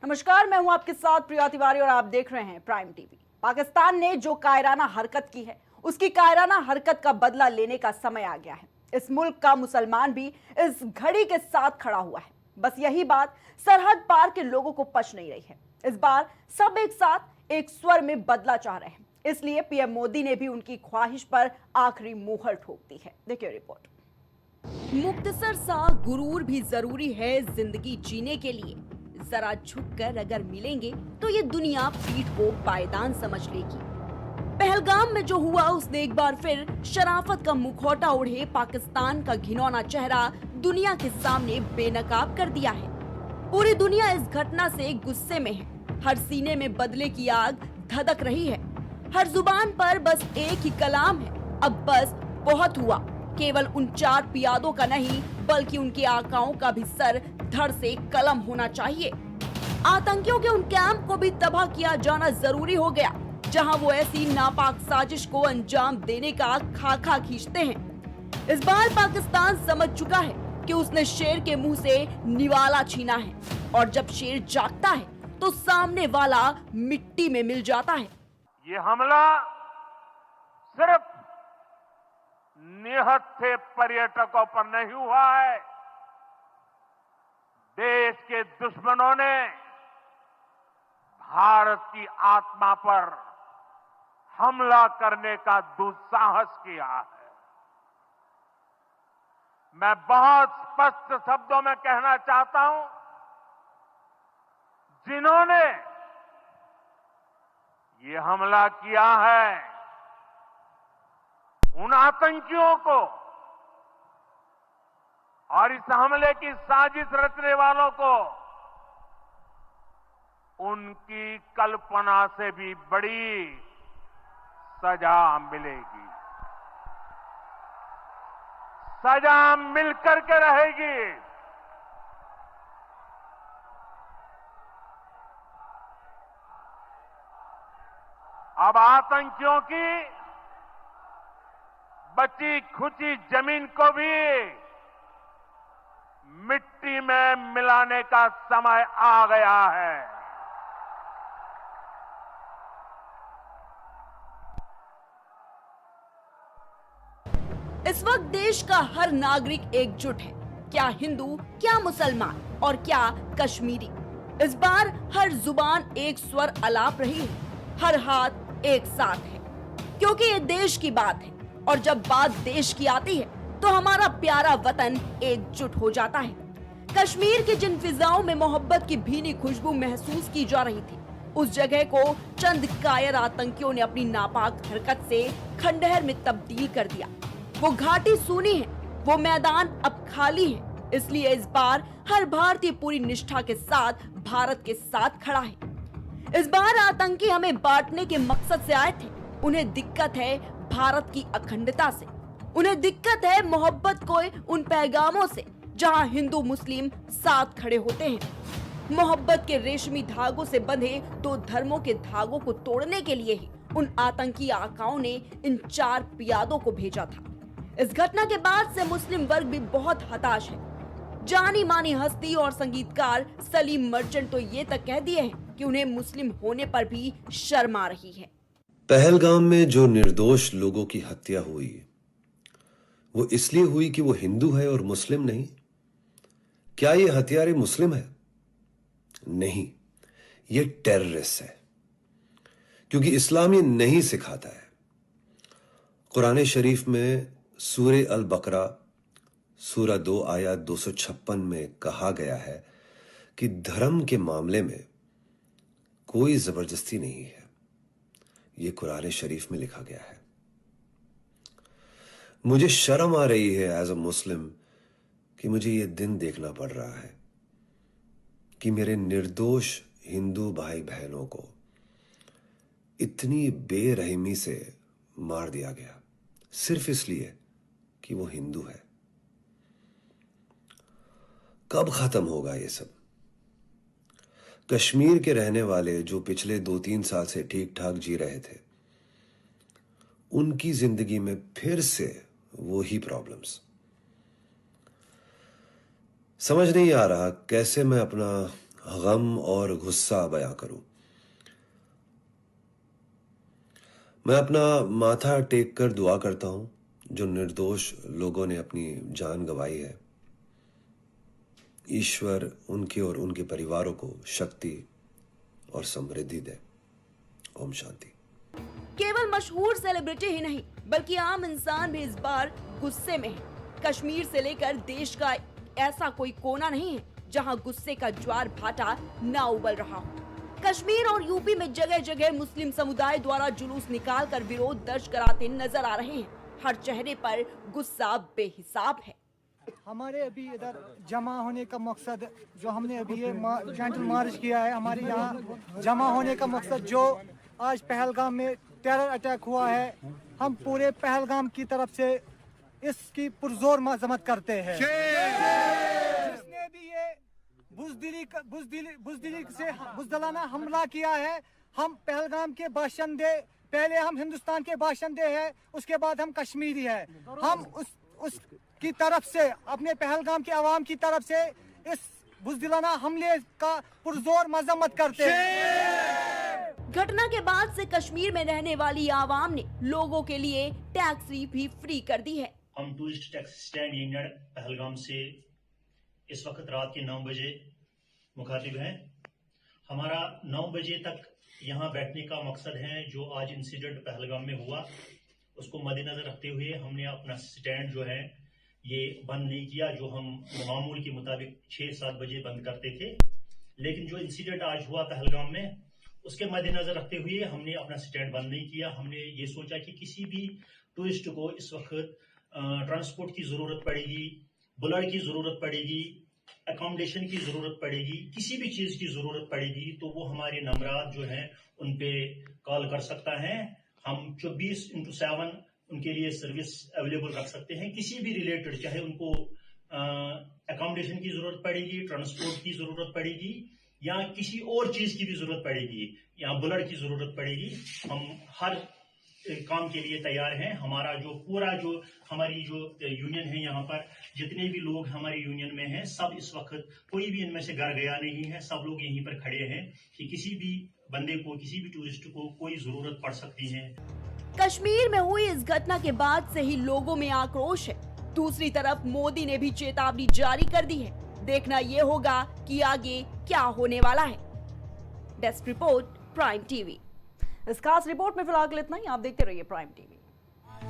नमस्कार, मैं हूं आपके साथ प्रिया तिवारी और आप देख रहे हैं प्राइम टीवी। पाकिस्तान ने जो कायराना हरकत की है, उसकी कायराना हरकत का बदला लेने का समय आ गया है। इस मुल्क का मुसलमान भी इस घड़ी के साथ खड़ा हुआ है। बस यही बात सरहद पार के लोगों को पच नहीं रही है। इस बार सब एक साथ एक स्वर में बदला चाह रहे हैं, इसलिए पीएम मोदी ने भी उनकी ख्वाहिश पर आखिरी मुहर ठोक दी है। देखिए रिपोर्ट। मुख्तसर सा गुरूर भी जरूरी है जिंदगी जीने के लिए। जरा झुककर अगर मिलेंगे तो ये दुनिया पीठ को पायदान समझ लेगी। पहलगाम में जो हुआ उसने एक बार फिर शराफत का मुखौटा ओढ़े पाकिस्तान का घिनौना चेहरा दुनिया के सामने बेनकाब कर दिया है। पूरी दुनिया इस घटना से गुस्से में है। हर सीने में बदले की आग धधक रही है। हर जुबान पर बस एक ही कलाम है, अब बस बहुत हुआ। केवल उन 4 पियादों का नहीं बल्कि उनके आकाओं का भी सर धड़ से कलम होना चाहिए। आतंकियों के उन कैंप को भी तबाह किया जाना जरूरी हो गया जहां वो ऐसी नापाक साजिश को अंजाम देने का खाका खींचते हैं। इस बार पाकिस्तान समझ चुका है कि उसने शेर के मुंह से निवाला छीना है और जब शेर जागता है तो सामने वाला मिट्टी में मिल जाता है। ये हमला सिर्फ निहत्थे पर्यटकों पर नहीं हुआ है। देश के दुश्मनों ने भारत की आत्मा पर हमला करने का दुस्साहस किया है। मैं बहुत स्पष्ट शब्दों में कहना चाहता हूं, जिन्होंने ये हमला किया है उन आतंकियों को और इस हमले की साजिश रचने वालों को उनकी कल्पना से भी बड़ी सजा मिलेगी। सजा मिलकर के रहेगी। अब आतंकियों की बची खुची जमीन को भी मिट्टी में मिलाने का समय आ गया है। इस वक्त देश का हर नागरिक एकजुट है, क्या हिंदू, क्या मुसलमान और क्या कश्मीरी। इस बार हर जुबान एक स्वर अलाप रही है, हर हाथ एक साथ है, क्योंकि ये देश की बात है और जब बात देश की आती है तो हमारा प्यारा वतन एकजुट हो जाता है। कश्मीर की जिन फिजाओं में मोहब्बत की भीनी खुशबू महसूस की जा रही थी, उस जगह को चंद कायर आतंकियों ने अपनी नापाक हरकत से खंडहर में तब्दील कर दिया। वो घाटी सूनी है, वो मैदान अब खाली है। इसलिए इस बार हर भारतीय पूरी निष्ठा के साथ भारत के साथ खड़ा है। इस बार आतंकी हमें बांटने के मकसद से आए थे। उन्हें दिक्कत है भारत की अखंडता से, उन्हें दिक्कत है मोहब्बत को उन पैगामों से जहां हिंदू मुस्लिम साथ खड़े होते हैं। मोहब्बत के रेशमी धागों से बंधे 2 धर्मों के धागों को तोड़ने के लिए ही उन आतंकी आकाओं ने इन 4 पियादों को भेजा था। इस घटना के बाद से मुस्लिम वर्ग भी बहुत हताश है। जानी मानी हस्ती और संगीतकार सलीम मर्चेंट तो ये तक कह दिए हैं कि उन्हें मुस्लिम होने पर भी शर्म आ रही है। पहलगाम में जो निर्दोष लोगों की हत्या हुई, वो इसलिए हुई कि वो हिंदू है और मुस्लिम नहीं। क्या ये हत्यारे मुस्लिम है? नहीं, ये टेररिस्ट है, क्योंकि इस्लाम ये नहीं सिखाता है। कुरान शरीफ में सूरे अल बकरा सूरा 2 आयत 256 में कहा गया है कि धर्म के मामले में कोई जबरदस्ती नहीं है। ये कुरान शरीफ में लिखा गया है। मुझे शर्म आ रही है एज अ मुस्लिम कि मुझे ये दिन देखना पड़ रहा है कि मेरे निर्दोष हिंदू भाई बहनों को इतनी बेरहमी से मार दिया गया सिर्फ इसलिए कि वो हिंदू है। कब खत्म होगा ये सब? कश्मीर के रहने वाले जो पिछले 2-3 साल से ठीक ठाक जी रहे थे, उनकी जिंदगी में फिर से वो ही प्रॉब्लम्स। समझ नहीं आ रहा कैसे मैं अपना गम और गुस्सा बयां करूं। मैं अपना माथा टेक कर दुआ करता हूं जो निर्दोष लोगों ने अपनी जान गंवाई है। ईश्वर उनके और उनके परिवारों को शक्ति और समृद्धि दे। ओम शांति। केवल मशहूर सेलिब्रिटी ही नहीं बल्कि आम इंसान भी इस बार गुस्से में है। कश्मीर से लेकर देश का ऐसा कोई कोना नहीं है जहां गुस्से का ज्वार भाटा ना उबल रहा हो। कश्मीर और यूपी में जगह जगह मुस्लिम समुदाय द्वारा जुलूस निकालकर विरोध दर्ज कराते नजर आ रहे हैं। हर चेहरे पर गुस्सा बेहिसाब है। हमारे अभी इधर जमा होने का मकसद जो हमने अभी ये जेंटल मार्च किया है, हमारे यहाँ जमा होने का मकसद जो आज पहलगाम में टेरर अटैक हुआ है, हम पूरे पहलगाम की तरफ से इसकी पुरजोर मजम्मत करते हैं। जिसने भी ये बुज़दिलाना हमला किया है, हम पहलगाम के बाशिंदे, पहले हम हिंदुस्तान के बाशिंदे हैं, उसके बाद हम कश्मीरी हैं। हम उसकी तरफ से, अपने पहलगाम के अवाम की तरफ से इस बुज़दिलाना हमले का पुरजोर मजम्मत करते हैं। घटना के बाद से कश्मीर में रहने वाली आवाम ने लोगों के लिए टैक्सी भी फ्री कर दी है। हम tourist taxi stand union Pahalgam से इस वक्त रात के 9 बजे मुखातिब हैं। हमारा 9 बजे तक यहाँ बैठने का मकसद है। जो आज इंसिडेंट पहलगाम में हुआ उसको मद्देनजर रखते हुए हमने अपना स्टैंड जो है ये बंद नहीं किया, जो हम मामूल के मुताबिक 6-7 बजे बंद करते थे। लेकिन जो इंसिडेंट आज हुआ पहलगाम में उसके मद्देनजर रखते हुए हमने अपना स्टैंड बंद नहीं किया। हमने ये सोचा कि किसी भी टूरिस्ट को इस वक्त ट्रांसपोर्ट की जरूरत पड़ेगी, बुलेट की जरूरत पड़ेगी, अकोमोडेशन की जरूरत पड़ेगी, किसी भी चीज की जरूरत पड़ेगी तो वो हमारे नंबरात जो हैं उन पे कॉल कर सकता है। हम 24/7 उनके लिए सर्विस अवेलेबल रख सकते हैं। किसी भी रिलेटेड, चाहे उनको अकोमोडेशन की जरूरत पड़ेगी, ट्रांसपोर्ट की जरूरत पड़ेगी या किसी और चीज की भी जरूरत पड़ेगी या बुलेट की जरूरत पड़ेगी, हम हर काम के लिए तैयार हैं। हमारा जो पूरा जो हमारी जो यूनियन है, यहाँ पर जितने भी लोग हमारी यूनियन में हैं सब इस वक्त, कोई भी इनमें से घर गया नहीं है, सब लोग यहीं पर खड़े हैं कि किसी भी बंदे को, किसी भी टूरिस्ट को कोई जरूरत पड़ सकती है। कश्मीर में हुई इस घटना के बाद से ही लोगों में आक्रोश है। दूसरी तरफ मोदी ने भी चेतावनी जारी कर दी है। देखना ये होगा कि आगे क्या होने वाला है। Desk report, prime TV. इस खास रिपोर्ट में फिलहाल इतना ही। आप देखते रहिए प्राइम टीवी।